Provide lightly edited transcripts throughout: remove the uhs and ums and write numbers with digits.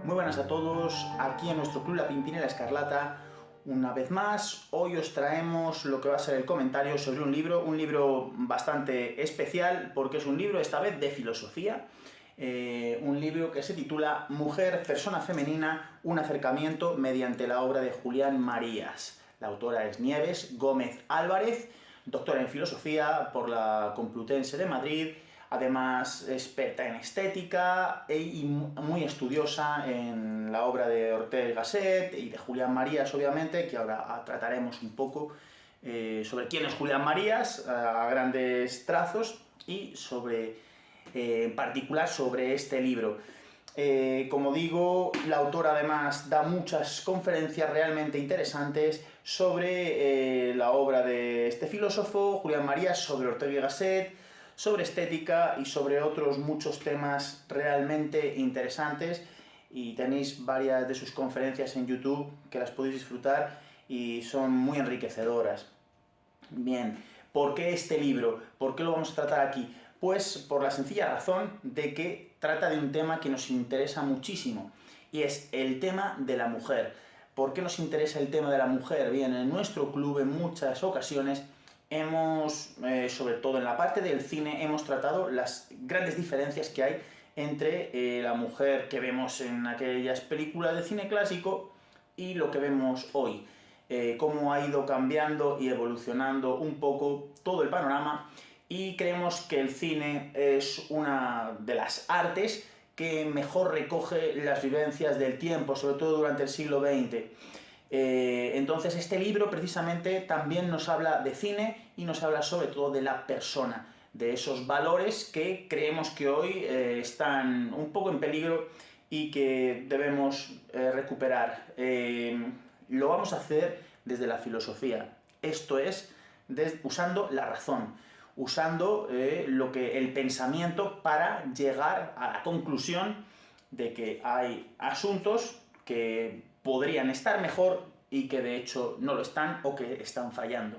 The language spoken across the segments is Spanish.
Muy buenas a todos, aquí en nuestro Club La Pimpinela Escarlata. Una vez más, hoy os traemos lo que va a ser el comentario sobre un libro bastante especial, porque es un libro esta vez de filosofía, un libro que se titula Mujer, persona femenina, un acercamiento mediante la obra de Julián Marías. La autora es Nieves Gómez Álvarez, doctora en filosofía por la Complutense de Madrid, además experta en estética y muy estudiosa en la obra de Ortega y Gasset y de Julián Marías, obviamente, que ahora trataremos un poco sobre quién es Julián Marías a grandes trazos y sobre, en particular sobre este libro. Como digo, la autora además da muchas conferencias realmente interesantes sobre la obra de este filósofo, Julián Marías, sobre Ortega y Gasset, sobre estética y sobre otros muchos temas realmente interesantes, y tenéis varias de sus conferencias en YouTube que las podéis disfrutar y son muy enriquecedoras. Bien, ¿por qué este libro? ¿Por qué lo vamos a tratar aquí? Pues por la sencilla razón de que trata de un tema que nos interesa muchísimo, y es el tema de la mujer. ¿Por qué nos interesa el tema de la mujer? Bien, en nuestro club en muchas ocasiones hemos, sobre todo en la parte del cine, hemos tratado las grandes diferencias que hay entre la mujer que vemos en aquellas películas de cine clásico y lo que vemos hoy. Cómo ha ido cambiando y evolucionando un poco todo el panorama, y creemos que el cine es una de las artes que mejor recoge las vivencias del tiempo, sobre todo durante el siglo XX. Entonces este libro precisamente también nos habla de cine y nos habla sobre todo de la persona, de esos valores que creemos que hoy están un poco en peligro y que debemos recuperar. Lo vamos a hacer desde la filosofía, esto es, usando la razón, usando el pensamiento para llegar a la conclusión de que hay asuntos que podrían estar mejor y que de hecho no lo están o que están fallando.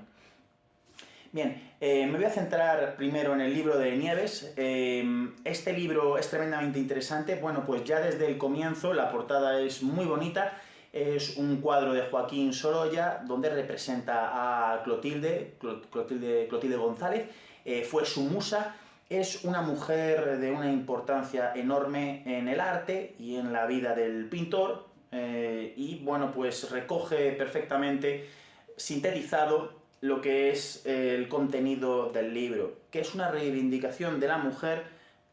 Bien, me voy a centrar primero en el libro de Nieves. Este libro es tremendamente interesante. Bueno, pues ya desde el comienzo la portada es muy bonita. Es un cuadro de Joaquín Sorolla donde representa a Clotilde González. Fue su musa. Es una mujer de una importancia enorme en el arte y en la vida del pintor, y bueno, pues recoge perfectamente sintetizado lo que es el contenido del libro, que es una reivindicación de la mujer,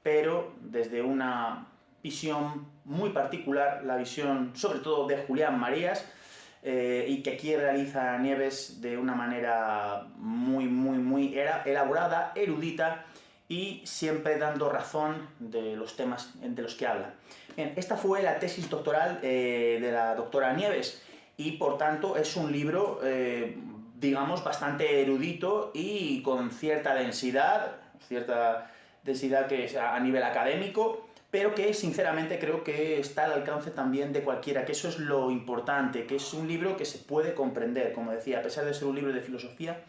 pero desde una visión muy particular, la visión sobre todo de Julián Marías, y que aquí realiza Nieves de una manera muy elaborada, erudita, y siempre dando razón de los temas de los que habla. Bien, esta fue la tesis doctoral de la doctora Nieves, y por tanto es un libro, digamos, bastante erudito y con cierta densidad que es a nivel académico, pero que sinceramente creo que está al alcance también de cualquiera, que eso es lo importante, que es un libro que se puede comprender, como decía, a pesar de ser un libro de filosofía,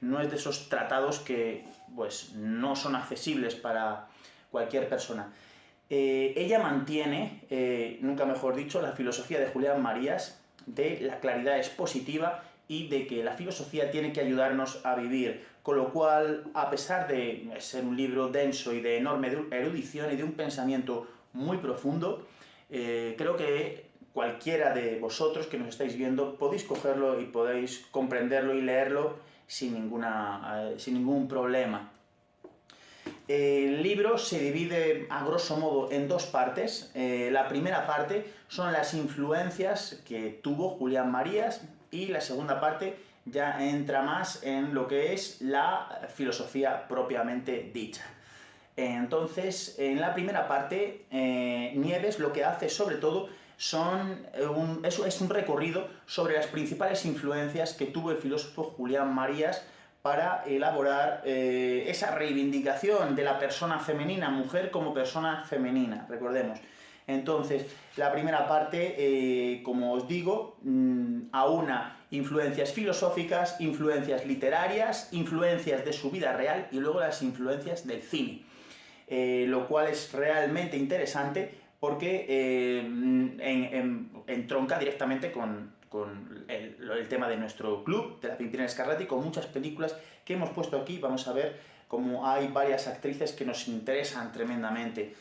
no es de esos tratados que pues, no son accesibles para cualquier persona. Ella mantiene, nunca mejor dicho, la filosofía de Julián Marías, de la claridad expositiva y de que la filosofía tiene que ayudarnos a vivir, con lo cual, a pesar de ser un libro denso y de enorme erudición y de un pensamiento muy profundo, creo que cualquiera de vosotros que nos estáis viendo podéis cogerlo y podéis comprenderlo y leerlo sin ningún problema. El libro se divide a grosso modo en dos partes. La primera parte son las influencias que tuvo Julián Marías, y la segunda parte ya entra más en lo que es la filosofía propiamente dicha. Entonces, en la primera parte, Nieves lo que hace sobre todo es un recorrido sobre las principales influencias que tuvo el filósofo Julián Marías para elaborar esa reivindicación de la persona femenina, mujer como persona femenina, recordemos. Entonces, la primera parte, como os digo, aúna influencias filosóficas, influencias literarias, influencias de su vida real y luego las influencias del cine. Lo cual es realmente interesante porque entronca directamente con el tema de nuestro club, de la Pimpinela Escarlata, y con muchas películas que hemos puesto aquí. Vamos a ver cómo hay varias actrices que nos interesan tremendamente.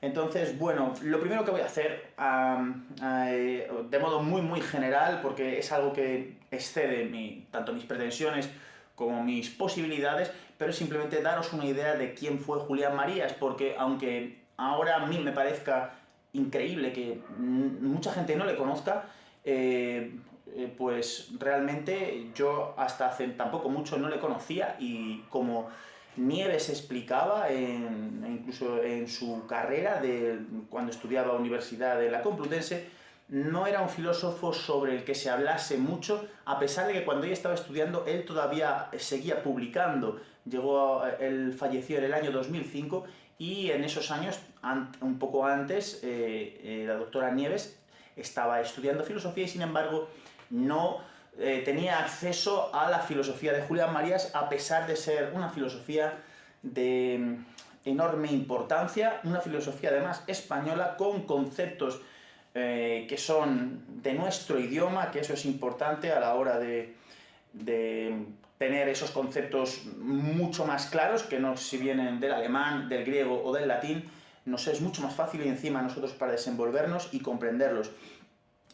Entonces, bueno, lo primero que voy a hacer, de modo muy general, porque es algo que excede tanto mis pretensiones como mis posibilidades, pero simplemente daros una idea de quién fue Julián Marías, porque aunque ahora a mí me parezca increíble que mucha gente no le conozca, pues realmente yo hasta hace tampoco mucho no le conocía, y como Nieves explicaba, incluso en su carrera, cuando estudiaba Universidad de la Complutense, no era un filósofo sobre el que se hablase mucho, a pesar de que cuando ella estaba estudiando él todavía seguía publicando. Él falleció en el año 2005, y en esos años, un poco antes, la doctora Nieves estaba estudiando filosofía y sin embargo no tenía acceso a la filosofía de Julián Marías, a pesar de ser una filosofía de enorme importancia, una filosofía además española con conceptos que son de nuestro idioma, que eso es importante a la hora de tener esos conceptos mucho más claros, que no si vienen del alemán, del griego o del latín, nos es mucho más fácil y encima nosotros para desenvolvernos y comprenderlos.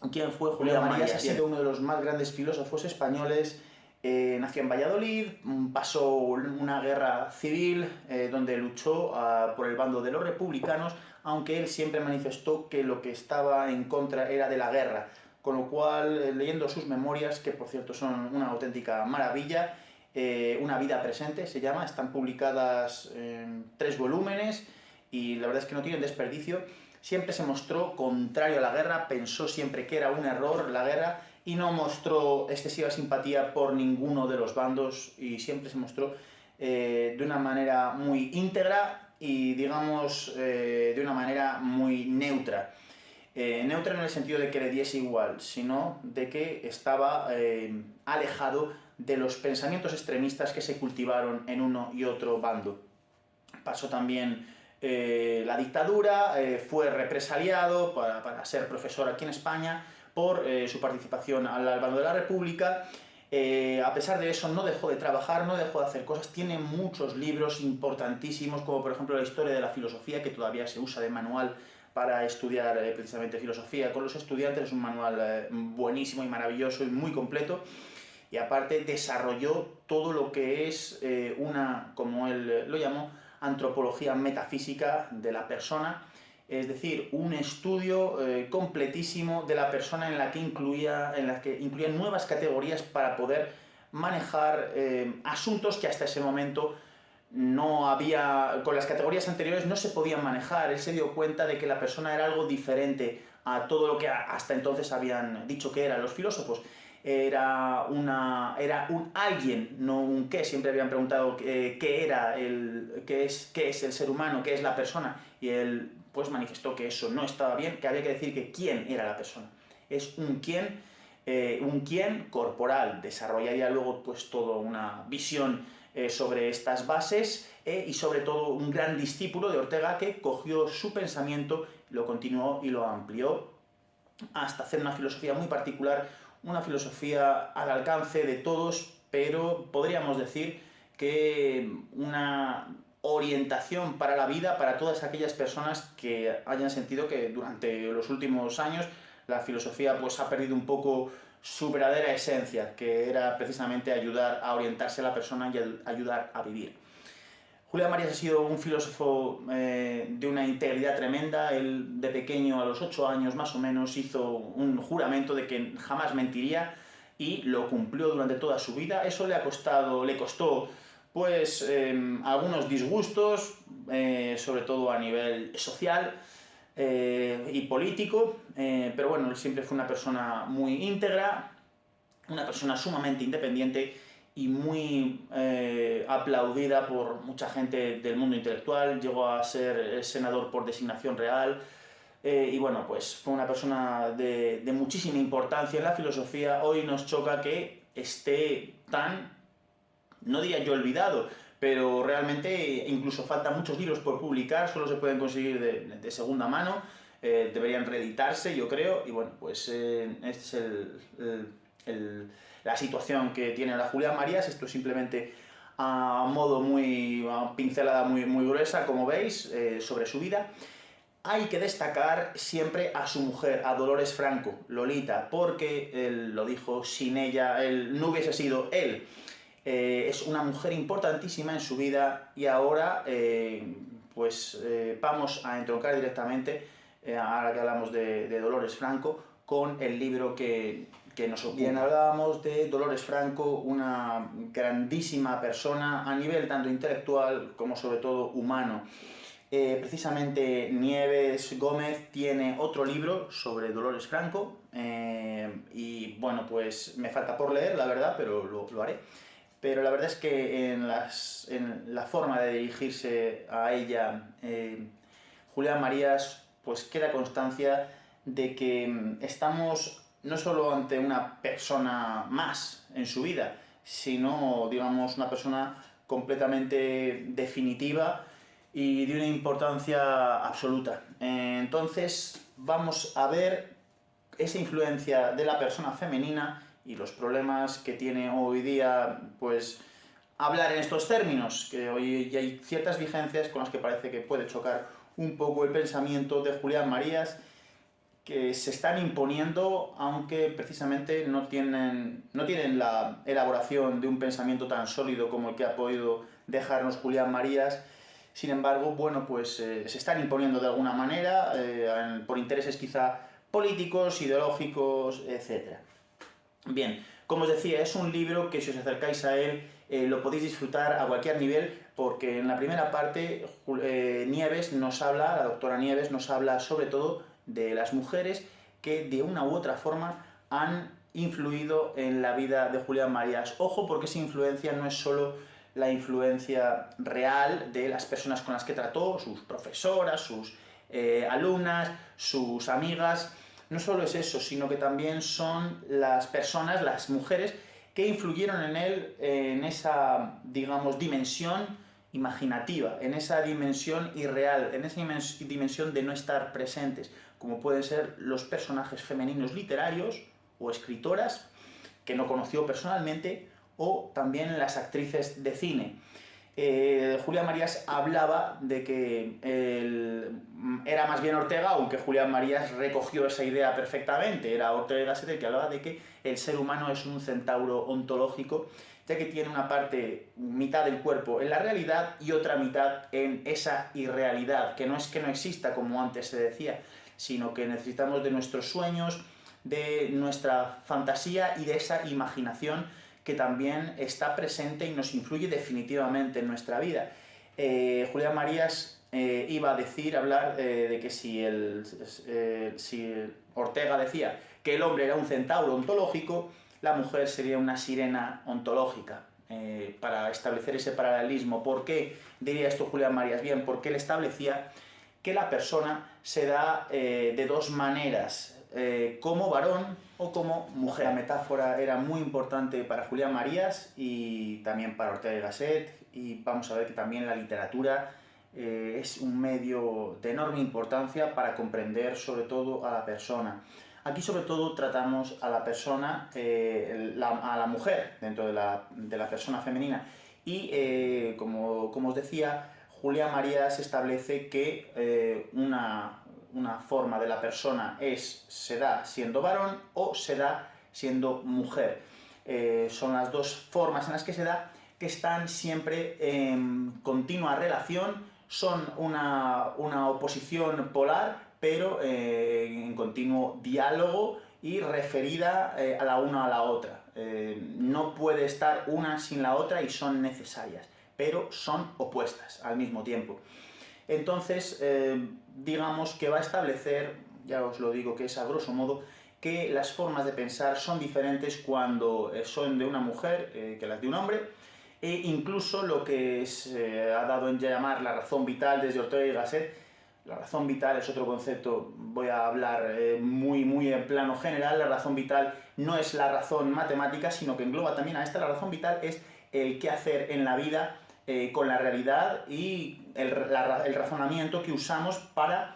¿Quién fue Julián Marías? Ha sido uno de los más grandes filósofos españoles. Nació en Valladolid, pasó una guerra civil donde luchó por el bando de los republicanos, aunque él siempre manifestó que lo que estaba en contra era de la guerra, con lo cual, leyendo sus memorias, que por cierto son una auténtica maravilla, Una vida presente se llama, están publicadas en 3 volúmenes y la verdad es que no tienen desperdicio. Siempre se mostró contrario a la guerra, pensó siempre que era un error la guerra y no mostró excesiva simpatía por ninguno de los bandos, y siempre se mostró de una manera muy íntegra y, digamos, de una manera muy neutra. Neutra no en el sentido de que le diese igual, sino de que estaba alejado de los pensamientos extremistas que se cultivaron en uno y otro bando. Pasó también la dictadura, fue represaliado para ser profesor aquí en España por su participación al bando de la República. A pesar de eso no dejó de trabajar, no dejó de hacer cosas, tiene muchos libros importantísimos, como por ejemplo la historia de la filosofía, que todavía se usa de manual para estudiar precisamente filosofía con los estudiantes. Es un manual buenísimo y maravilloso y muy completo, y aparte desarrolló todo lo que es como él lo llamó, antropología metafísica de la persona, es decir, un estudio completísimo de la persona en la que incluía nuevas categorías para poder manejar asuntos que hasta ese momento no había, con las categorías anteriores no se podían manejar. Él se dio cuenta de que la persona era algo diferente a todo lo que hasta entonces habían dicho que eran los filósofos. Era un alguien, no un qué. Siempre habían preguntado qué es el ser humano, qué es la persona, y él pues manifestó que eso no estaba bien, que había que decir que quién era la persona. Es un quién corporal. Desarrollaría luego pues toda una visión sobre estas bases, y sobre todo un gran discípulo de Ortega que cogió su pensamiento, lo continuó y lo amplió hasta hacer una filosofía muy particular, una filosofía al alcance de todos, pero podríamos decir que una orientación para la vida para todas aquellas personas que hayan sentido que durante los últimos años la filosofía pues ha perdido un poco su verdadera esencia, que era precisamente ayudar a orientarse a la persona y ayudar a vivir. Julián Marías ha sido un filósofo de una integridad tremenda. Él de pequeño, a los 8 años más o menos, hizo un juramento de que jamás mentiría y lo cumplió durante toda su vida. Eso le costó pues algunos disgustos, sobre todo a nivel social y político, pero bueno, él siempre fue una persona muy íntegra, una persona sumamente independiente y muy aplaudida por mucha gente del mundo intelectual. Llegó a ser senador por designación real, y bueno, pues fue una persona de muchísima importancia en la filosofía. Hoy nos choca que esté tan, no diría yo olvidado, pero realmente incluso faltan muchos libros por publicar, solo se pueden conseguir de segunda mano. deberían reeditarse, yo creo, y bueno, pues esta es la situación que tiene la Julián Marías. Esto simplemente a modo a pincelada muy gruesa, como veis, sobre su vida. Hay que destacar siempre a su mujer, a Dolores Franco, Lolita, porque él lo dijo, sin ella él no hubiese sido él. Es una mujer importantísima en su vida y ahora vamos a entroncar directamente, ahora que hablamos de Dolores Franco, con el libro que nos ocupa. Bien, hablábamos de Dolores Franco, una grandísima persona a nivel tanto intelectual como sobre todo humano. Precisamente Nieves Gómez tiene otro libro sobre Dolores Franco y bueno, pues me falta por leer, la verdad, pero lo haré. Pero la verdad es que en la forma de dirigirse a ella, Julián Marías, pues queda constancia de que estamos no solo ante una persona más en su vida, sino, digamos, una persona completamente definitiva y de una importancia absoluta. Entonces vamos a ver esa influencia de la persona femenina y los problemas que tiene hoy día, pues, hablar en estos términos, que hoy ya hay ciertas vigencias con las que parece que puede chocar un poco el pensamiento de Julián Marías, que se están imponiendo, aunque precisamente no tienen la elaboración de un pensamiento tan sólido como el que ha podido dejarnos Julián Marías. Sin embargo, bueno, pues se están imponiendo de alguna manera, por intereses quizá políticos, ideológicos, etc. Bien, como os decía, es un libro que si os acercáis a él lo podéis disfrutar a cualquier nivel, porque en la primera parte Nieves nos habla, la doctora Nieves nos habla sobre todo de las mujeres que de una u otra forma han influido en la vida de Julián Marías. Ojo, porque esa influencia no es solo la influencia real de las personas con las que trató, sus profesoras, sus alumnas, sus amigas. No solo es eso, sino que también son las personas, las mujeres, que influyeron en él en esa, digamos, dimensión imaginativa, en esa dimensión irreal, en esa dimensión de no estar presentes, como pueden ser los personajes femeninos literarios o escritoras que no conoció personalmente, o también las actrices de cine. Julián Marías hablaba de que era más bien Ortega, aunque Julián Marías recogió esa idea perfectamente. Era Ortega y Gasset el que hablaba de que el ser humano es un centauro ontológico, ya que tiene una parte, mitad del cuerpo en la realidad y otra mitad en esa irrealidad, que no es que no exista como antes se decía, sino que necesitamos de nuestros sueños, de nuestra fantasía y de esa imaginación que también está presente y nos influye definitivamente en nuestra vida. Julián Marías iba a hablar de que si Ortega decía que el hombre era un centauro ontológico, la mujer sería una sirena ontológica, para establecer ese paralelismo. ¿Por qué diría esto Julián Marías? Bien, porque él establecía que la persona se da de dos maneras, como varón o como mujer. La metáfora era muy importante para Julián Marías y también para Ortega y Gasset, y vamos a ver que también la literatura es un medio de enorme importancia para comprender sobre todo a la persona. Aquí sobre todo tratamos a la persona, a la mujer dentro de la persona femenina, y como os decía, Julián Marías establece que una forma de la persona se da siendo varón o se da siendo mujer. Son las dos formas en las que se da, que están siempre en continua relación, son una oposición polar, pero en continuo diálogo y referida a la una a la otra. No puede estar una sin la otra y son necesarias, pero son opuestas al mismo tiempo. Entonces, digamos que va a establecer, ya os lo digo que es a grosso modo, que las formas de pensar son diferentes cuando son de una mujer que las de un hombre, e incluso lo que se ha dado en llamar la razón vital desde Ortega y Gasset. La razón vital es otro concepto, voy a hablar muy en plano general. La razón vital no es la razón matemática, sino que engloba también a esta. La razón vital es el qué hacer en la vida con la realidad y el razonamiento que usamos para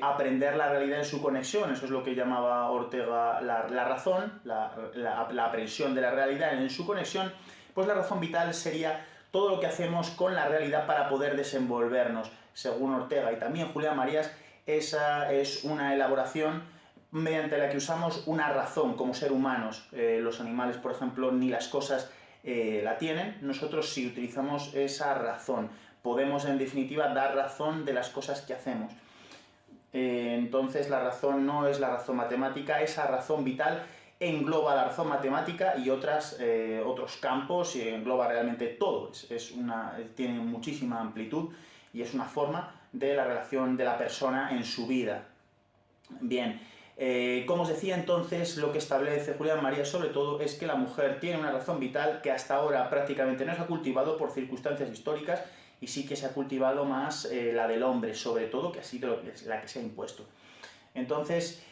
aprender la realidad en su conexión, eso es lo que llamaba Ortega la razón, la aprensión de la realidad en su conexión, pues la razón vital sería todo lo que hacemos con la realidad para poder desenvolvernos. Según Ortega y también Julián Marías, esa es una elaboración mediante la que usamos una razón como ser humanos. Los animales, por ejemplo, ni las cosas la tienen. Nosotros sí utilizamos esa razón. Podemos, en definitiva, dar razón de las cosas que hacemos. Entonces la razón no es la razón matemática, esa razón vital engloba la razón matemática y otros campos y engloba realmente todo. Tiene muchísima amplitud y es una forma de la relación de la persona en su vida. Bien, como os decía entonces, lo que establece Julián Marías sobre todo es que la mujer tiene una razón vital que hasta ahora prácticamente no se ha cultivado por circunstancias históricas y sí que se ha cultivado más la del hombre, sobre todo, que ha sido la que se ha impuesto. Entonces,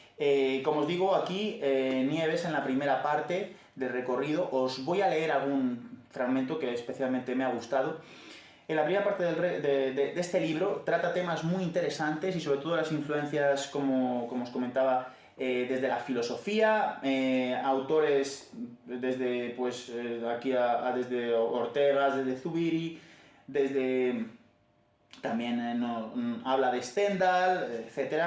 como os digo, aquí Nieves, en la primera parte del recorrido, os voy a leer algún fragmento que especialmente me ha gustado. En la primera parte de este libro trata temas muy interesantes y sobre todo las influencias, como os comentaba, desde la filosofía, autores desde desde Ortega, desde Zubiri, también habla de Stendhal, etc.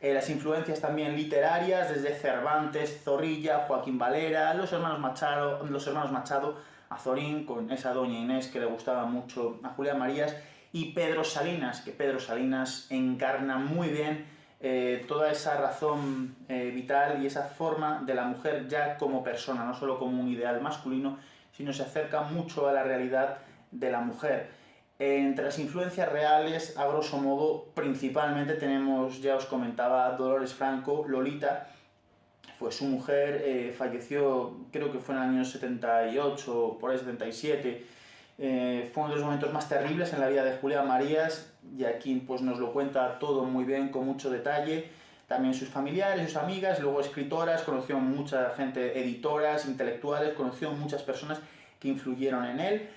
Las influencias también literarias, desde Cervantes, Zorrilla, Joaquín Valera, los hermanos Machado, Azorín, con esa doña Inés que le gustaba mucho a Julián Marías, y Pedro Salinas, que Pedro Salinas encarna muy bien toda esa razón vital y esa forma de la mujer ya como persona, no solo como un ideal masculino, sino se acerca mucho a la realidad de la mujer. Entre las influencias reales, a grosso modo, principalmente tenemos, ya os comentaba, Dolores Franco, Lolita. Fue su mujer, falleció, creo que fue en el año 78, por ahí 77. Fue uno de los momentos más terribles en la vida de Julián Marías, y aquí pues, nos lo cuenta todo muy bien, con mucho detalle. También sus familiares, sus amigas, luego escritoras, conoció mucha gente, editoras, intelectuales, conoció muchas personas que influyeron en él,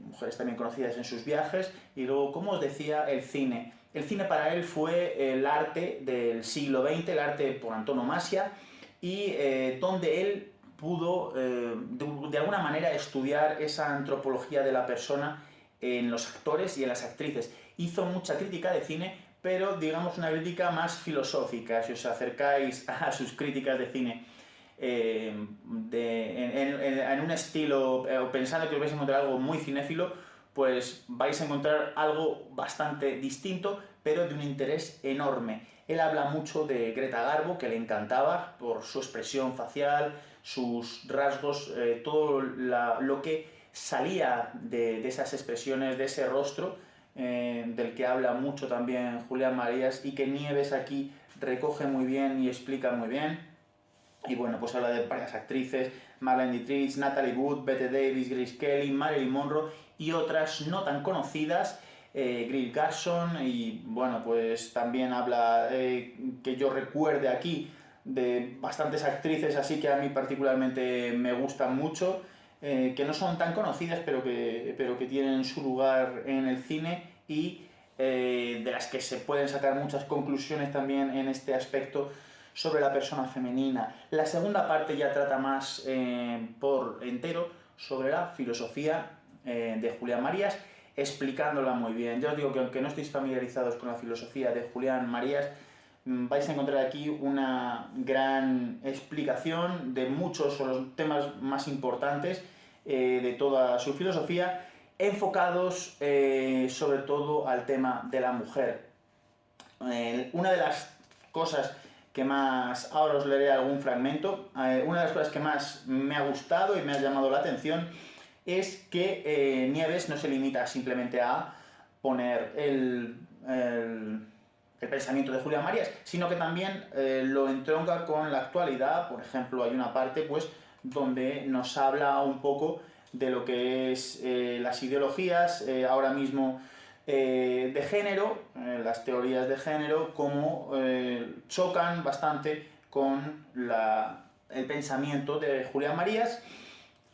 mujeres también conocidas en sus viajes. Y luego, como os decía, el cine. El cine para él fue el arte del siglo XX, el arte por antonomasia, y donde él pudo de alguna manera estudiar esa antropología de la persona en los actores y en las actrices. Hizo mucha crítica de cine, pero digamos una crítica más filosófica. Si os acercáis a sus críticas de cine en un estilo, pensando que os vais a encontrar algo muy cinéfilo, pues vais a encontrar algo bastante distinto, pero de un interés enorme. Él habla mucho de Greta Garbo, que le encantaba por su expresión facial, sus rasgos, todo lo que salía de esas expresiones, de ese rostro, del que habla mucho también Julián Marías, y que Nieves aquí recoge muy bien y explica muy bien. Y bueno, pues habla de varias actrices, Marlene Dietrich, Natalie Wood, Bette Davis, Grace Kelly, Marilyn Monroe y otras no tan conocidas, Greer Garson. Y bueno, pues también habla, que yo recuerde aquí, de bastantes actrices así que a mí particularmente me gustan mucho, que no son tan conocidas, pero que tienen su lugar en el cine, y de las que se pueden sacar muchas conclusiones también en este aspecto sobre la persona femenina. La segunda parte ya trata más por entero sobre la filosofía de Julián Marías, explicándola muy bien. Ya os digo que aunque no estéis familiarizados con la filosofía de Julián Marías, vais a encontrar aquí una gran explicación de muchos de los temas más importantes de toda su filosofía, enfocados sobre todo al tema de la mujer. Una de las cosas que más, ahora os leeré algún fragmento, una de las cosas que más me ha gustado y me ha llamado la atención es que Nieves no se limita simplemente a poner el pensamiento de Julián Marías, sino que también lo entronca con la actualidad. Por ejemplo, hay una parte pues, donde nos habla un poco de lo que es las ideologías ahora mismo de género, las teorías de género, cómo chocan bastante con el pensamiento de Julián Marías,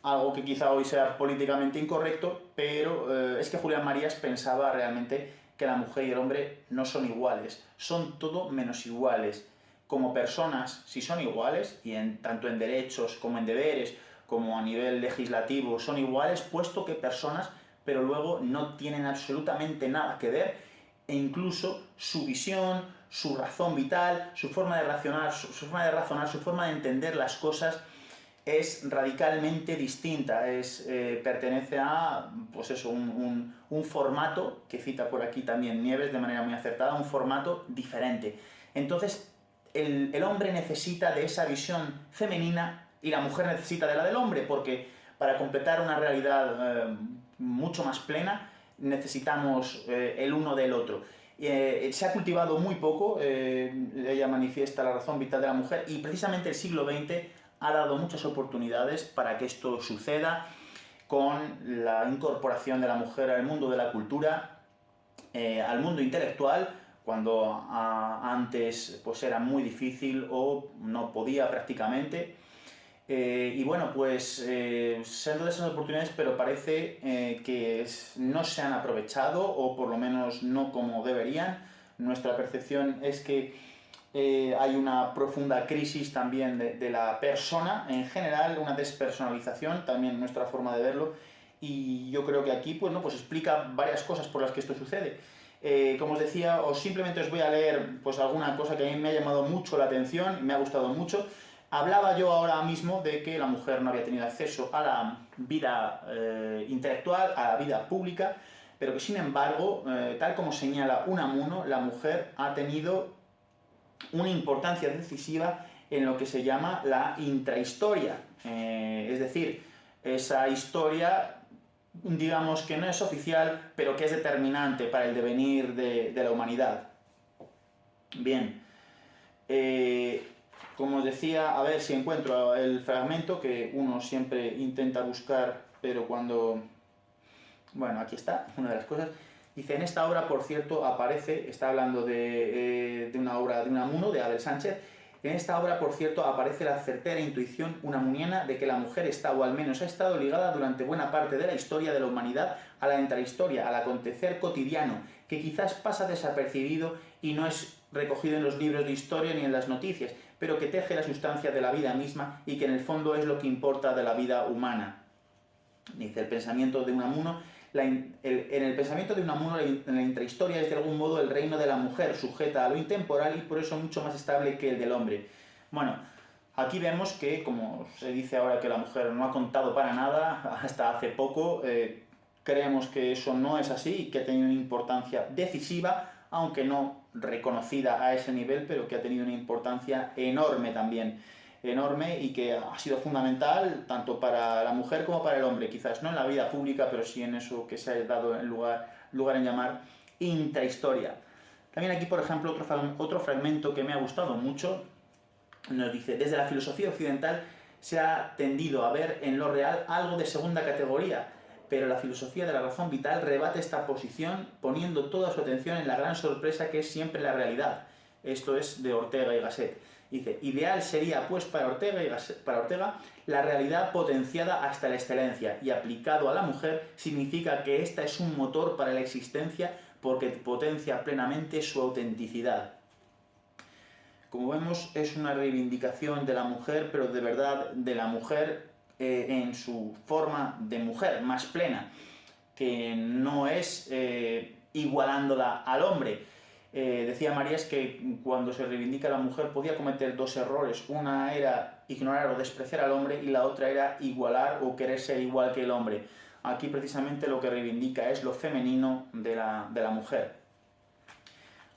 algo que quizá hoy sea políticamente incorrecto, pero es que Julián Marías pensaba realmente que la mujer y el hombre no son iguales, son todo menos iguales. Como personas, sí son iguales, y tanto en derechos como en deberes, como a nivel legislativo, son iguales, puesto que personas, pero luego no tienen absolutamente nada que ver, e incluso su visión, su razón vital, su forma de razonar, su forma de entender las cosas es radicalmente distinta, pertenece a pues eso, un formato, que cita por aquí también Nieves de manera muy acertada, un formato diferente. Entonces, el hombre necesita de esa visión femenina y la mujer necesita de la del hombre, porque para completar una realidad mucho más plena necesitamos el uno del otro. Se ha cultivado muy poco, ella manifiesta la razón vital de la mujer, y precisamente el siglo XX ha dado muchas oportunidades para que esto suceda, con la incorporación de la mujer al mundo de la cultura, al mundo intelectual, cuando antes pues era muy difícil o no podía prácticamente. Y bueno, pues se han dado esas oportunidades, pero parece que no se han aprovechado, o por lo menos no como deberían. Nuestra percepción es que hay una profunda crisis también de la persona en general, una despersonalización, también nuestra forma de verlo, y yo creo que aquí pues, ¿no? pues explica varias cosas por las que esto sucede. Como os decía, simplemente os voy a leer pues, alguna cosa que a mí me ha llamado mucho la atención y me ha gustado mucho. Hablaba yo ahora mismo de que la mujer no había tenido acceso a la vida intelectual, a la vida pública, pero que sin embargo, tal como señala Unamuno, la mujer ha tenido una importancia decisiva en lo que se llama la intrahistoria, es decir, esa historia, digamos que no es oficial, pero que es determinante para el devenir de la humanidad. Bien, como os decía, a ver si encuentro el fragmento que uno siempre intenta buscar, pero cuando... Bueno, aquí está, una de las cosas. Dice, en esta obra, por cierto, aparece, está hablando de una obra de Unamuno, de Abel Sánchez, en esta obra, por cierto, aparece la certera intuición unamuniana de que la mujer está, o al menos ha estado ligada durante buena parte de la historia de la humanidad a la intrahistoria, al acontecer cotidiano, que quizás pasa desapercibido y no es recogido en los libros de historia ni en las noticias, pero que teje la sustancia de la vida misma y que en el fondo es lo que importa de la vida humana. Dice, el pensamiento de Unamuno, en el pensamiento de Unamuno, la intrahistoria es de algún modo el reino de la mujer, sujeta a lo intemporal y por eso mucho más estable que el del hombre. Bueno, aquí vemos que, como se dice ahora que la mujer no ha contado para nada, hasta hace poco, creemos que eso no es así y que ha tenido una importancia decisiva, aunque no reconocida a ese nivel, pero que ha tenido una importancia enorme también. Enorme, y que ha sido fundamental tanto para la mujer como para el hombre, quizás no en la vida pública, pero sí en eso que se ha dado en lugar en llamar intrahistoria. También aquí, por ejemplo, otro fragmento que me ha gustado mucho, nos dice, desde la filosofía occidental se ha tendido a ver en lo real algo de segunda categoría, pero la filosofía de la razón vital rebate esta posición poniendo toda su atención en la gran sorpresa que es siempre la realidad. Esto es de Ortega y Gasset. Dice, ideal sería pues para Ortega la realidad potenciada hasta la excelencia, y aplicado a la mujer significa que ésta es un motor para la existencia porque potencia plenamente su autenticidad. Como vemos, es una reivindicación de la mujer, pero de verdad de la mujer en su forma de mujer más plena, que no es igualándola al hombre. Decía Marías que cuando se reivindica a la mujer podía cometer dos errores. Una era ignorar o despreciar al hombre y la otra era igualar o querer ser igual que el hombre. Aquí precisamente lo que reivindica es lo femenino de la mujer.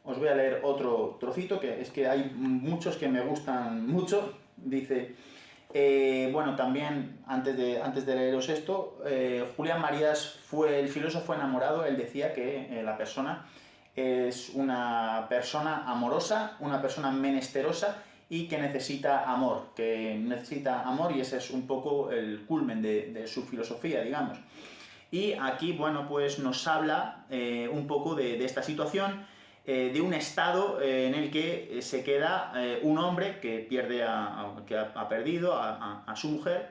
Os voy a leer otro trocito, que es que hay muchos que me gustan mucho. Dice, bueno, también antes de leeros esto, Julián Marías fue el filósofo enamorado. Él decía que la persona es una persona amorosa, una persona menesterosa y que necesita amor, y ese es un poco el culmen de su filosofía, digamos. Y aquí, bueno, pues nos habla un poco de esta situación, de un estado en el que se queda un hombre que ha perdido a su mujer.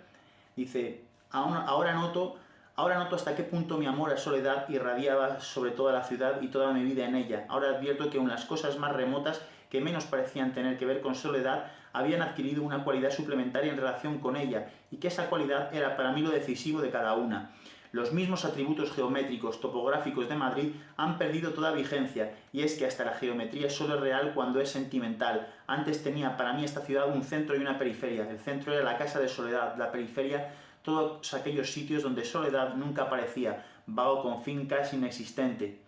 Dice, ahora noto Ahora noto hasta qué punto mi amor a soledad irradiaba sobre toda la ciudad y toda mi vida en ella. Ahora advierto que aun las cosas más remotas, que menos parecían tener que ver con soledad, habían adquirido una cualidad suplementaria en relación con ella, y que esa cualidad era para mí lo decisivo de cada una. Los mismos atributos geométricos, topográficos de Madrid han perdido toda vigencia, y es que hasta la geometría solo es real cuando es sentimental. Antes tenía para mí esta ciudad un centro y una periferia. El centro era la casa de Soledad, la periferia todos aquellos sitios donde Soledad nunca aparecía, vago confín casi inexistente.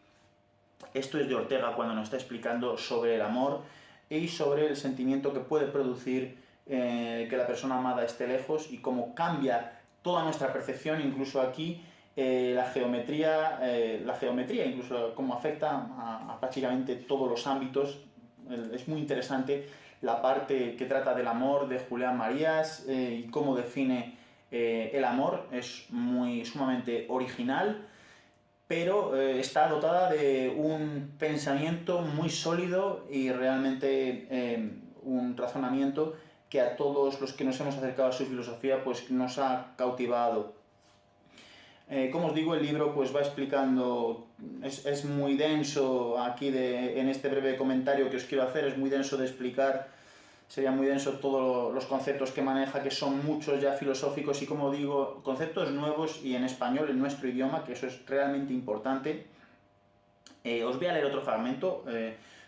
Esto es de Ortega cuando nos está explicando sobre el amor y sobre el sentimiento que puede producir que la persona amada esté lejos y cómo cambia toda nuestra percepción, incluso aquí la geometría incluso cómo afecta a prácticamente todos los ámbitos. Es muy interesante la parte que trata del amor de Julián Marías y cómo define el amor. Es sumamente original, pero está dotada de un pensamiento muy sólido y realmente un razonamiento que a todos los que nos hemos acercado a su filosofía pues nos ha cautivado. Como os digo, el libro pues va explicando, es muy denso aquí en este breve comentario que os quiero hacer, es muy denso de explicar, sería muy denso todos los conceptos que maneja, que son muchos ya filosóficos y, como digo, conceptos nuevos y en español, en nuestro idioma, que eso es realmente importante. Os voy a leer otro fragmento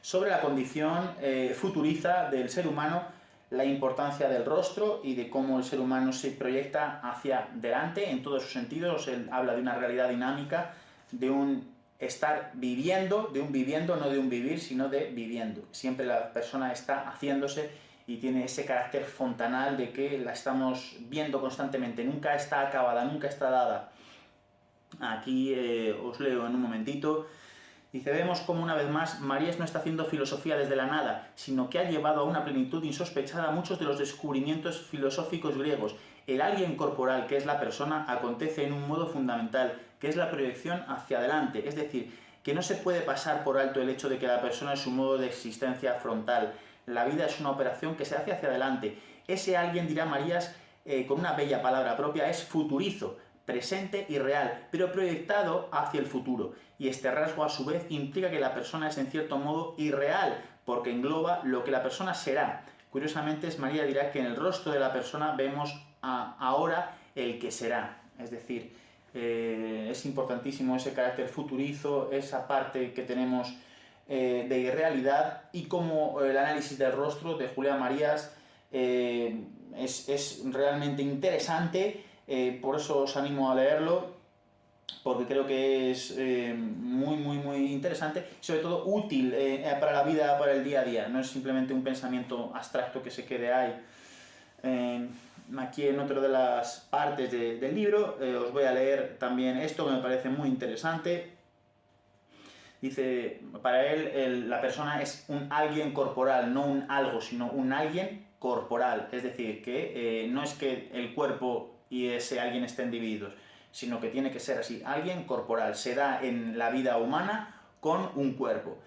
sobre la condición futuriza del ser humano, la importancia del rostro y de cómo el ser humano se proyecta hacia delante en todos sus sentidos. Él habla de una realidad dinámica, de un estar viviendo, no de un vivir, sino de viviendo. Siempre la persona está haciéndose y tiene ese carácter fontanal de que la estamos viendo constantemente, nunca está acabada, nunca está dada. Aquí os leo en un momentito. Dice, vemos como una vez más Marías no está haciendo filosofía desde la nada, sino que ha llevado a una plenitud insospechada muchos de los descubrimientos filosóficos griegos. El alguien corporal, que es la persona, acontece en un modo fundamental, que es la proyección hacia adelante, es decir, que no se puede pasar por alto el hecho de que la persona es su modo de existencia frontal. La vida es una operación que se hace hacia adelante. Ese alguien, dirá Marías, con una bella palabra propia, es futurizo, presente y real, pero proyectado hacia el futuro. Y este rasgo, a su vez, implica que la persona es en cierto modo irreal, porque engloba lo que la persona será. Curiosamente, María dirá que en el rostro de la persona vemos ahora el que será. Es decir, es importantísimo ese carácter futurizo, esa parte que tenemos de irrealidad, y como el análisis del rostro de Julián Marías es realmente interesante. Por eso os animo a leerlo, porque creo que es muy interesante y sobre todo útil para la vida, para el día a día. No es simplemente un pensamiento abstracto que se quede ahí. Aquí en otra de las partes del libro os voy a leer también esto que me parece muy interesante. Dice, para él la persona es un alguien corporal, no un algo, sino un alguien corporal. Es decir, que no es que el cuerpo y ese alguien estén divididos, sino que tiene que ser así, alguien corporal, se da en la vida humana con un cuerpo.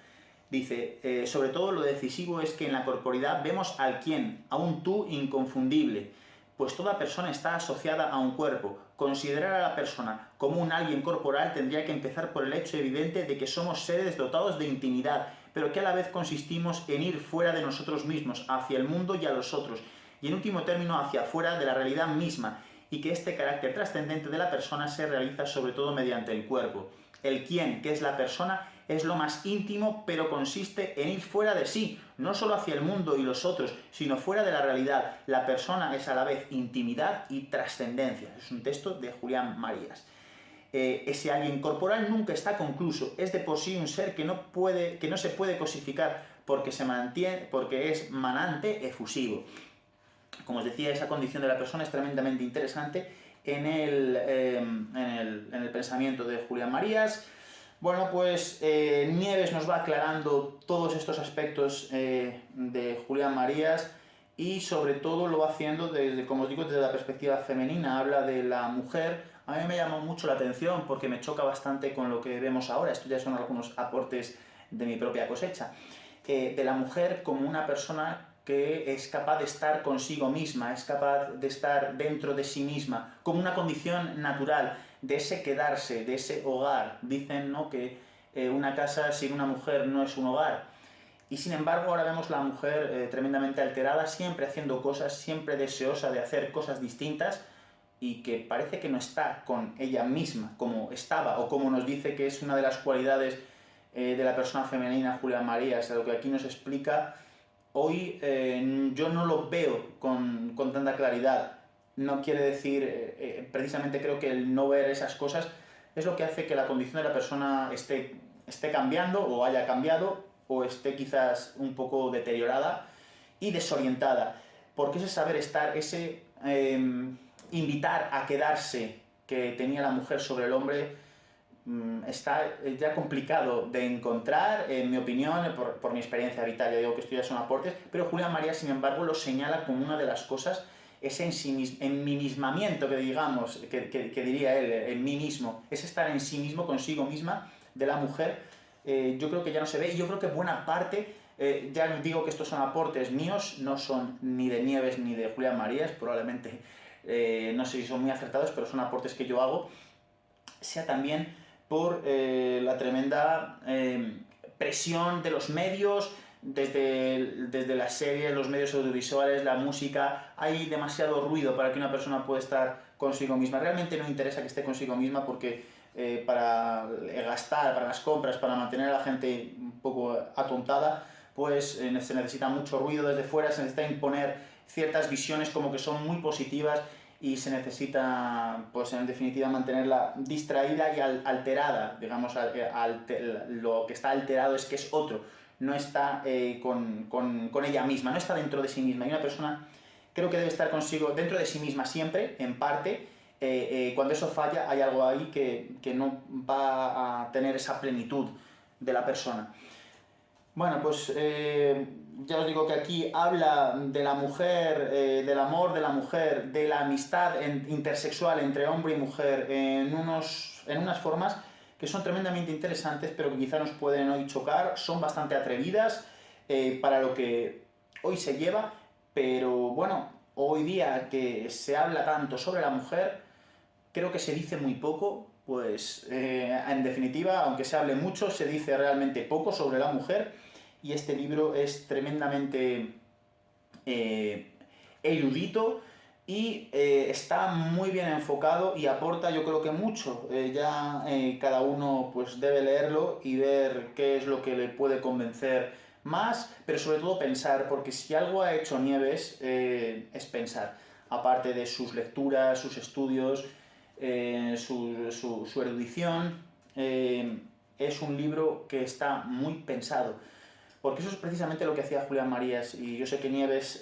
Dice, sobre todo lo decisivo es que en la corporidad vemos al quién, a un tú inconfundible, pues toda persona está asociada a un cuerpo. Considerar a la persona como un alguien corporal tendría que empezar por el hecho evidente de que somos seres dotados de intimidad, pero que a la vez consistimos en ir fuera de nosotros mismos, hacia el mundo y a los otros, y en último término hacia afuera de la realidad misma, y que este carácter trascendente de la persona se realiza sobre todo mediante el cuerpo. El quién, que es la persona, es lo más íntimo, pero consiste en ir fuera de sí, no solo hacia el mundo y los otros, sino fuera de la realidad. La persona es a la vez intimidad y trascendencia. Es un texto de Julián Marías. Ese alguien corporal nunca está concluso, es de por sí un ser que no se puede cosificar porque es manante efusivo. Como os decía, esa condición de la persona es tremendamente interesante en el pensamiento de Julián Marías. Bueno, pues Nieves nos va aclarando todos estos aspectos de Julián Marías y sobre todo lo va haciendo desde, como os digo, desde la perspectiva femenina. Habla de la mujer. A mí me llamó mucho la atención porque me choca bastante con lo que vemos ahora. Estos ya son algunos aportes de mi propia cosecha. De la mujer como una persona que es capaz de estar consigo misma, es capaz de estar dentro de sí misma, como una condición natural, de ese quedarse, de ese hogar. Dicen, ¿no?, que una casa sin una mujer no es un hogar. Y sin embargo ahora vemos la mujer tremendamente alterada, siempre haciendo cosas, siempre deseosa de hacer cosas distintas, y que parece que no está con ella misma como estaba, o como nos dice que es una de las cualidades de la persona femenina, Julián Marías, lo que aquí nos explica. Hoy yo no lo veo con tanta claridad. No quiere decir, precisamente creo que el no ver esas cosas es lo que hace que la condición de la persona esté cambiando, o haya cambiado, o esté quizás un poco deteriorada y desorientada. Porque ese saber estar, ese invitar a quedarse que tenía la mujer sobre el hombre, está ya complicado de encontrar, en mi opinión, por mi experiencia vital. Yo digo que esto ya son aportes, pero Julián Marías, sin embargo, lo señala como una de las cosas, ese ensimismamiento, que digamos, que diría él, en mí mismo, es estar en sí mismo, consigo misma, de la mujer. Yo creo que ya no se ve, y yo creo que buena parte, ya digo que estos son aportes míos, no son ni de Nieves ni de Julián Marías, probablemente, no sé si son muy acertados, pero son aportes que yo hago, sea también por la tremenda presión de los medios, desde las series, los medios audiovisuales, la música. Hay demasiado ruido para que una persona pueda estar consigo misma. Realmente no interesa que esté consigo misma, porque para gastar, para las compras, para mantener a la gente un poco atontada, pues se necesita mucho ruido desde fuera, se necesita imponer ciertas visiones como que son muy positivas, y se necesita, pues en definitiva, mantenerla distraída y alterada. Digamos, lo que está alterado es que es otro, no está con ella misma, no está dentro de sí misma. Y una persona creo que debe estar consigo, dentro de sí misma siempre, en parte. Cuando eso falla, hay algo ahí que no va a tener esa plenitud de la persona. Bueno, pues ya os digo que aquí habla de la mujer, del amor de la mujer, de la amistad intersexual entre hombre y mujer, en unas formas que son tremendamente interesantes, pero que quizá nos pueden hoy chocar. Son bastante atrevidas para lo que hoy se lleva, pero bueno, hoy día que se habla tanto sobre la mujer, creo que se dice muy poco. Pues en definitiva, aunque se hable mucho, se dice realmente poco sobre la mujer, y este libro es tremendamente erudito, y está muy bien enfocado y aporta, yo creo que mucho. Cada uno pues debe leerlo y ver qué es lo que le puede convencer más, pero sobre todo pensar, porque si algo ha hecho Nieves es pensar. Aparte de sus lecturas, sus estudios, su erudición, es un libro que está muy pensado, porque eso es precisamente lo que hacía Julián Marías. Y yo sé que Nieves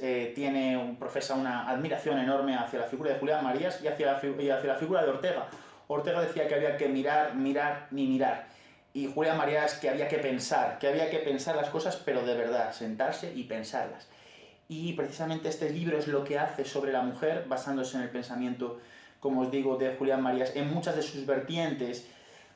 profesa una admiración enorme hacia la figura de Julián Marías y hacia la figura de Ortega. Ortega decía que había que mirar, mirar y mirar, y Julián Marías que había que pensar las cosas, pero de verdad, sentarse y pensarlas. Y precisamente este libro es lo que hace sobre la mujer, basándose en el pensamiento, como os digo, de Julián Marías, en muchas de sus vertientes.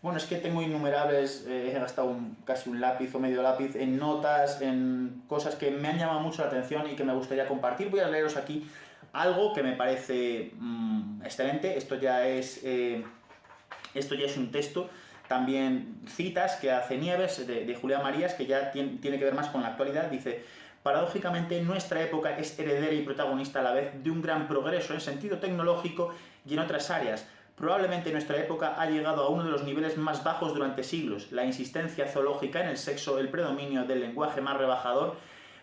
Bueno, es que tengo innumerables, he gastado casi un lápiz o medio lápiz en notas, en cosas que me han llamado mucho la atención y que me gustaría compartir. Voy a leeros aquí algo que me parece excelente. Esto ya es un texto, también citas que hace Nieves de Julián Marías, que ya tiene que ver más con la actualidad. Dice: paradójicamente, nuestra época es heredera y protagonista a la vez de un gran progreso en sentido tecnológico y en otras áreas. Probablemente nuestra época ha llegado a uno de los niveles más bajos durante siglos. La insistencia zoológica en el sexo, el predominio del lenguaje más rebajador,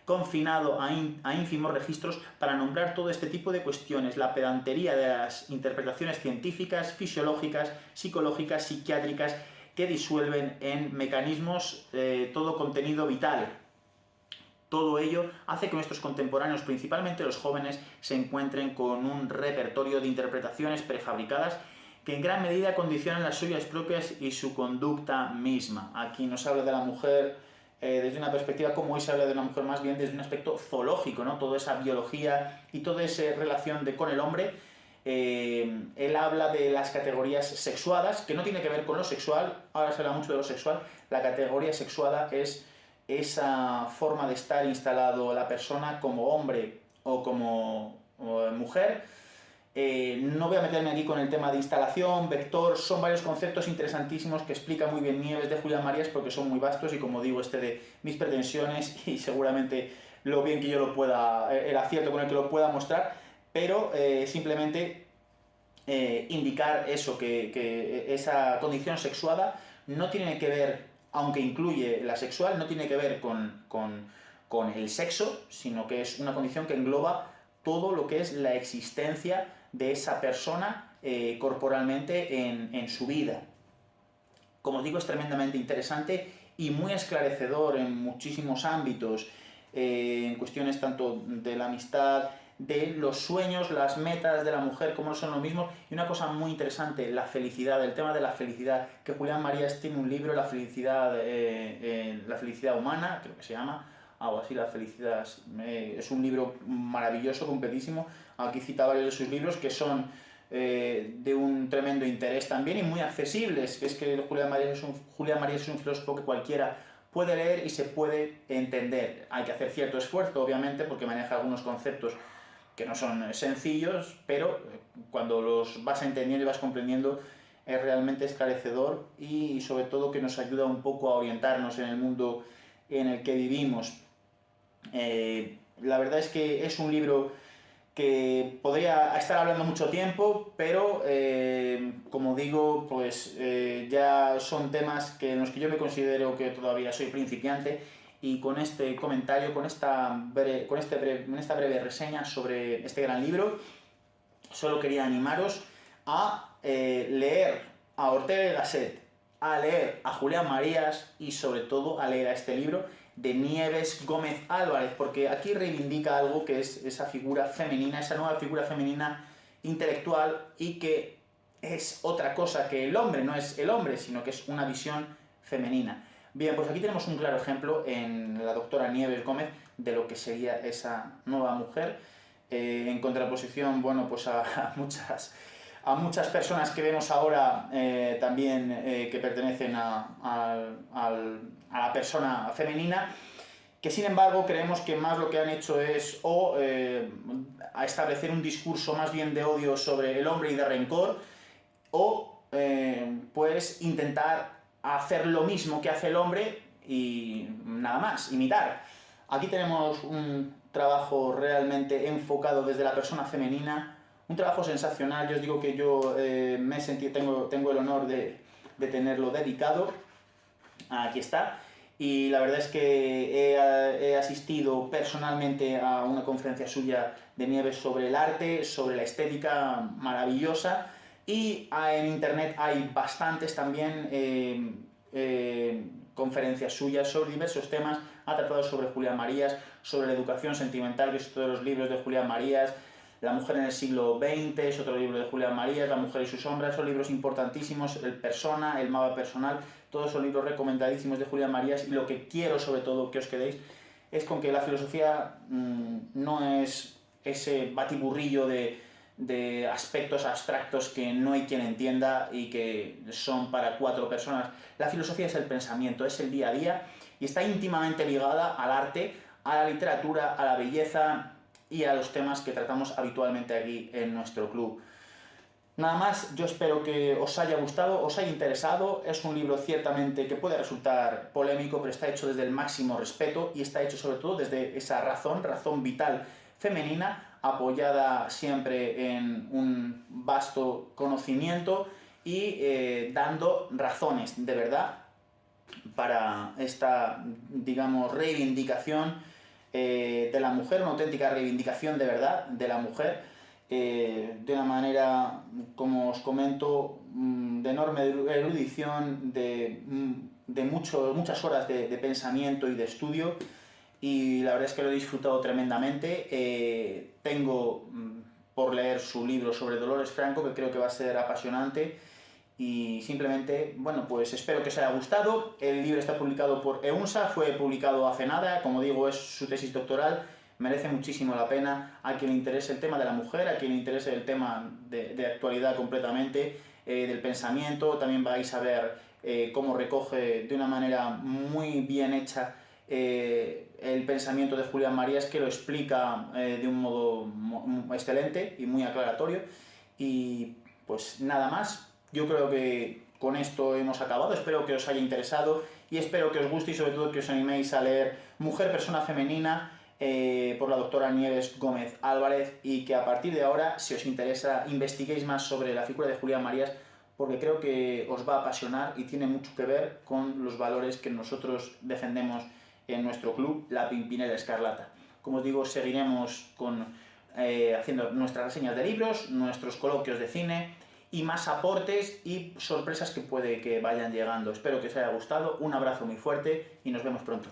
confinado a ínfimos registros para nombrar todo este tipo de cuestiones, la pedantería de las interpretaciones científicas, fisiológicas, psicológicas, psiquiátricas, que disuelven en mecanismos todo contenido vital. Todo ello hace que nuestros contemporáneos, principalmente los jóvenes, se encuentren con un repertorio de interpretaciones prefabricadas que en gran medida condicionan las suyas propias y su conducta misma. Aquí nos habla de la mujer desde una perspectiva, como hoy se habla de una mujer, más bien desde un aspecto zoológico, ¿no? Toda esa biología y toda esa relación con el hombre. Él habla de las categorías sexuadas, que no tiene que ver con lo sexual. Ahora se habla mucho de lo sexual. La categoría sexuada es esa forma de estar instalado la persona como hombre o como mujer. No voy a meterme aquí con el tema de instalación, vector, son varios conceptos interesantísimos que explica muy bien Nieves de Julián Marías porque son muy vastos y, como digo, de mis pretensiones y seguramente lo bien que yo lo pueda, el acierto con el que lo pueda mostrar, pero simplemente indicar eso, que esa condición sexuada no tiene que ver, aunque incluye la sexual, no tiene que ver con el sexo, sino que es una condición que engloba todo lo que es la existencia de esa persona corporalmente en su vida. Como os digo, es tremendamente interesante y muy esclarecedor en muchísimos ámbitos, en cuestiones tanto de la amistad, de los sueños, las metas de la mujer, cómo no son lo mismo. Y una cosa muy interesante, la felicidad, el tema de la felicidad, que Julián Marías tiene un libro, la felicidad humana, creo que se llama, algo así, la felicidad, es un libro maravilloso, completísimo. Aquí cita varios de sus libros que son de un tremendo interés también y muy accesibles, que es que Julián Marías es un filósofo que cualquiera puede leer y se puede entender. Hay que hacer cierto esfuerzo, obviamente, porque maneja algunos conceptos que no son sencillos, pero cuando los vas entendiendo y vas comprendiendo es realmente esclarecedor y sobre todo que nos ayuda un poco a orientarnos en el mundo en el que vivimos. La verdad es que es un libro que podría estar hablando mucho tiempo, pero como digo, pues ya son temas en los que yo me considero que todavía soy principiante, y con este comentario, con esta breve reseña sobre este gran libro, solo quería animaros a leer a Ortega y Gasset, a leer a Julián Marías y sobre todo a leer a este libro de Nieves Gómez Álvarez, porque aquí reivindica algo que es esa figura femenina, esa nueva figura femenina intelectual, y que es otra cosa que el hombre, no es el hombre, sino que es una visión femenina. Bien, pues aquí tenemos un claro ejemplo en la doctora Nieves Gómez de lo que sería esa nueva mujer, en contraposición, bueno, pues a muchas personas que vemos ahora también que pertenecen a la persona femenina, que sin embargo creemos que más lo que han hecho es a establecer un discurso más bien de odio sobre el hombre y de rencor, o pues intentar hacer lo mismo que hace el hombre y nada más, imitar. Aquí tenemos un trabajo realmente enfocado desde la persona femenina, un trabajo sensacional. Yo os digo que yo tengo el honor de tenerlo dedicado. Aquí está. Y la verdad es que he asistido personalmente a una conferencia suya de Nieves sobre el arte, sobre la estética, maravillosa. Y en internet hay bastantes también conferencias suyas sobre diversos temas. Ha tratado sobre Julián Marías, sobre la educación sentimental, que es otro de los libros de Julián Marías. La mujer en el siglo XX es otro libro de Julián Marías. La mujer y sus sombras son libros importantísimos. El persona, el mapa personal, todos son libros recomendadísimos de Julián Marías. Y lo que quiero sobre todo que os quedéis es con que la filosofía no es ese batiburrillo de aspectos abstractos que no hay quien entienda y que son para 4 personas. La filosofía es el pensamiento, es el día a día y está íntimamente ligada al arte, a la literatura, a la belleza y a los temas que tratamos habitualmente aquí en nuestro club. Nada más, yo espero que os haya gustado, os haya interesado. Es un libro ciertamente que puede resultar polémico, pero está hecho desde el máximo respeto y está hecho sobre todo desde esa razón vital femenina, apoyada siempre en un vasto conocimiento y dando razones de verdad para esta, digamos, reivindicación de la mujer, una auténtica reivindicación de verdad de la mujer, de una manera, como os comento, de enorme erudición, de muchas horas de pensamiento y de estudio, y la verdad es que lo he disfrutado tremendamente. Tengo por leer su libro sobre Dolores Franco, que creo que va a ser apasionante, y simplemente, bueno, pues espero que os haya gustado. El libro está publicado por EUNSA, fue publicado hace nada, como digo, es su tesis doctoral, merece muchísimo la pena. A quien le interese el tema de la mujer, a quien le interese el tema de actualidad completamente, del pensamiento, también vais a ver cómo recoge de una manera muy bien hecha el pensamiento de Julián Marías, que lo explica de un modo excelente y muy aclaratorio. Y pues nada más, yo creo que con esto hemos acabado, espero que os haya interesado y espero que os guste y sobre todo que os animéis a leer Mujer, Persona Femenina, por la doctora Nieves Gómez Álvarez, y que a partir de ahora, si os interesa, investiguéis más sobre la figura de Julián Marías, porque creo que os va a apasionar y tiene mucho que ver con los valores que nosotros defendemos en nuestro club, la Pimpinela Escarlata. Como os digo, seguiremos haciendo nuestras reseñas de libros, nuestros coloquios de cine y más aportes y sorpresas que puede que vayan llegando. Espero que os haya gustado, un abrazo muy fuerte y nos vemos pronto.